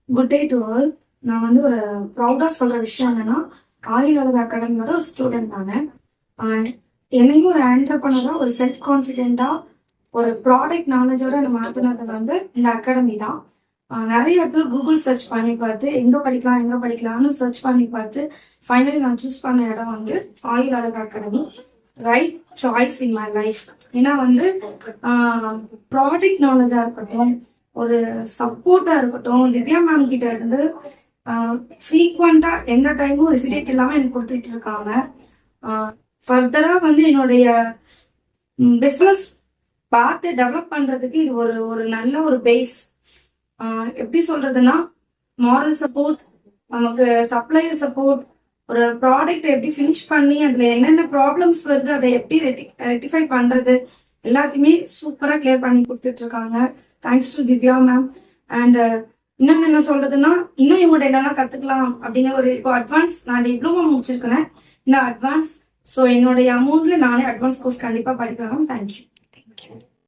Good day to all. நான் வந்து ஒரு ப்ரௌடாக சொல்கிற விஷயம் என்னன்னா, ஆயில் அழகு அகாடமியோட ஒரு ஸ்டூடெண்ட் நான். என்னையும் ஒரு ஆண்டர்பனராக, ஒரு செல்ஃப் கான்ஃபிடென்ட்டாக, ஒரு ப்ராடக்ட் நாலேஜோட என்னை மாற்றினது வந்து இந்த அகாடமி தான். நிறைய இடத்துல கூகுள் சர்ச் பண்ணி பார்த்து எங்கே படிக்கலாம்னு சர்ச் பண்ணி பார்த்து ஃபைனலி நான் சூஸ் பண்ண இடம் வந்து ஆயில் அழகு academy. Right choice in my life. ஏன்னா வந்து ப்ராடக்ட் நாலேஜாக இருக்கட்டும், ஒரு சப்போர்ட்டாக இருக்கட்டும், திவ்யா மேம் கிட்ட இருந்து ஃப்ரீக்வெண்ட்டாக எந்த டைமும் ஹெசிடேட் இல்லாமல் எனக்கு கொடுத்துட்டு இருக்காங்க. ஃபர்தராக வந்து என்னுடைய பிஸ்னஸ் பார்த்து டெவலப் பண்ணுறதுக்கு இது ஒரு நல்ல ஒரு பேஸ். எப்படி சொல்றதுன்னா, மாரல் சப்போர்ட், நமக்கு சப்ளையர் சப்போர்ட், ஒரு ப்ராடக்ட் எப்படி ஃபினிஷ் பண்ணி அதில் என்னென்ன ப்ராப்ளம்ஸ் வருது அதை எப்படி ரெக்டிஃபை பண்ணுறது எல்லாத்தையுமே சூப்பராக கிளியர் பண்ணி கொடுத்துட்டு இருக்காங்க. Thanks to Divya ma'am. And இன்னொன்று என்ன சொல்றதுன்னா, இன்னும் இவங்கள்ட்ட என்னென்ன கற்றுக்கலாம் அப்படிங்கிற ஒரு இப்போ அட்வான்ஸ் நான் டிப்ளமோ முடிச்சிருக்கிறேன், இன்னும் அட்வான்ஸ். ஸோ என்னுடைய அமௌண்ட்ல நானே அட்வான்ஸ் கோர்ஸ் கண்டிப்பாக படிக்கலாம். தேங்க்யூ.